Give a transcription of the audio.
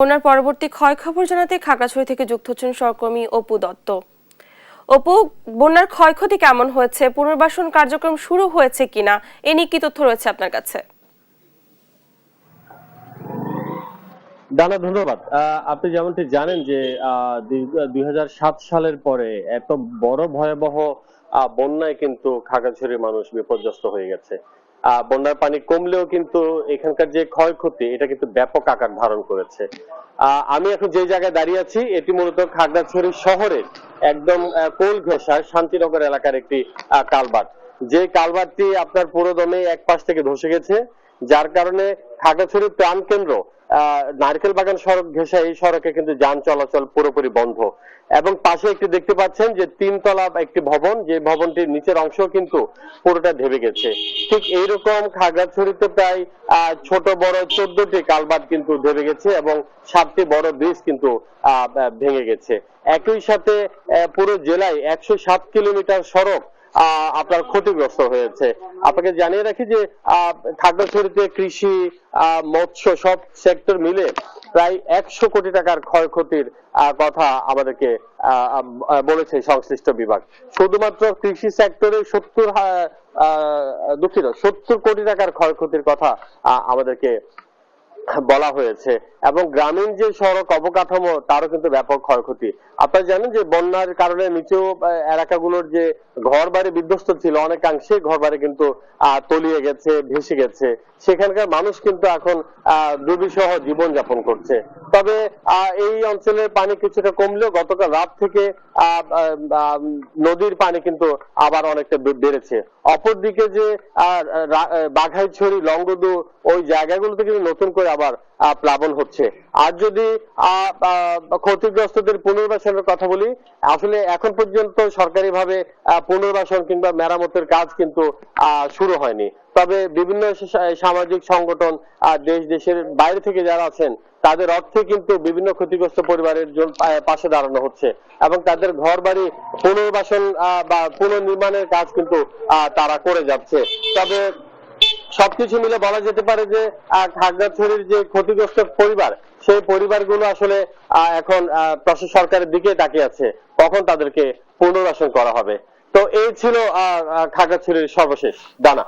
বন্যার পরবর্তী ক্ষয় খবর জানাতে খাগড়াছড়ি থেকে যুক্ত হচ্ছেন সহকর্মী অপু দত্ত। অপু, বন্যার ক্ষয়ক্ষতি কেমন হয়েছে, পুনর্বাসন কার্যক্রম শুরু হয়েছে কিনা, এ নিয়ে কি তথ্য রয়েছে আপনার কাছে? দানা, ধন্যবাদ। আপনি যেমনটি জানেন যে 2007 সালের পরে এত বড় ভয়াবহ বন্যায় কিন্তু খাগড়াছড়ির মানুষ বিপর্যস্ত হয়ে গেছে। বন্যার পানি কমলেও কিন্তু এখানকার যে ক্ষয়ক্ষতি এটা কিন্তু ব্যাপক আকার ধারণ করেছে। আমি এখন যে জায়গায় দাঁড়িয়ে আছি এটি মূলত খাগড়াছড়ি শহরের একদম কোল ঘেঁষা শান্তিনগর এলাকার একটি কালভার্ট। যে কালভার্টটি আপনার পুরোদমে এক পাশ থেকে ধসে গেছে, যার কারণে খাগড়াছড়ির প্রাণকেন্দ্র নারকেল বাগান সড়ক ঘেঁষা এই সড়কে কিন্তু যান চলাচল পুরোপুরি বন্ধ। এবং পাশে একটি দেখতে পাচ্ছেন যে তিনতলা একটি ভবন, যে ভবনটির নিচের অংশ কিন্তু পুরোটা ঢেবে গেছে। ঠিক এইরকম খাগড়াছড়িতে প্রায় ছোট বড় 14টি কালভার্ট কিন্তু ঢেবে গেছে এবং 7টি বড় ব্রিজ কিন্তু ভেঙে গেছে। একই সাথে পুরো জেলায় 107 কিলোমিটার সড়ক আপনার ক্ষতিগ্রস্ত হয়েছে। আপনাকে জানিয়ে রাখি যে খাগড়াছড়িতে কৃষি, মৎস্য সব সেক্টর মিলে প্রায় 100 কোটি টাকার ক্ষয়ক্ষতির কথা আমাদেরকে বলেছে সংশ্লিষ্ট বিভাগ। শুধুমাত্র কৃষি সেক্টরে 70 কোটি টাকার ক্ষয়ক্ষতির কথা আমাদেরকে বলা হয়েছে। এবং গ্রামীণ যে সড়ক অবকাঠামো তারও কিন্তু ব্যাপক ক্ষয়ক্ষতি। আপনারা জানেন যে বন্যার কারণে নিচু এলাকাগুলোর যে ঘর বাড়ি বিধ্বস্ত ছিল, অনেকাংশে ঘর বাড়ি কিন্তু তলিয়ে গেছে, ভেসে গেছে। সেখানকার মানুষ কিন্তু এখন দুর্বিষহ জীবন যাপন করছে। তবে এই অঞ্চলের পানি কিছুটা কমলেও গতকাল রাত থেকে নদীর পানি কিন্তু আবার অনেকটা বেড়েছে। অপরদিকে যে বাঘাইছড়ি, লংগদু ওই জায়গাগুলোতে কিন্তু নতুন করে আবার প্লাবন হচ্ছে। আর যদি ক্ষতিগ্রস্তদের পুনর্বাসনের কথা বলি, আসলে এখন পর্যন্ত সরকারিভাবে পুনর্বাসন কিংবা মেরামতের কাজ কিন্তু শুরু হয়নি। তবে বিভিন্ন সামাজিক সংগঠন, দেশের বাইরে থেকে যারা আছেন তাদের অর্থে কিন্তু বিভিন্ন ক্ষতিগ্রস্ত পরিবারের পাশে দাঁড়ানো হচ্ছে এবং তাদের ঘর বাড়ি পুনর্বাসন বা পুনর্নির্মাণের কাজ কিন্তু তারা করে যাচ্ছে। তবে সবকিছু মিলে বলা যেতে পারে যে খাগড়াছড়ির যে ক্ষতিগ্রস্ত পরিবার, সেই পরিবারগুলো আসলে এখন সরকারের দিকে তাকিয়ে আছে কখন তাদেরকে পুনর্বাসন করা হবে। তো এই ছিল খাগড়াছড়ির সর্বশেষ। দানা।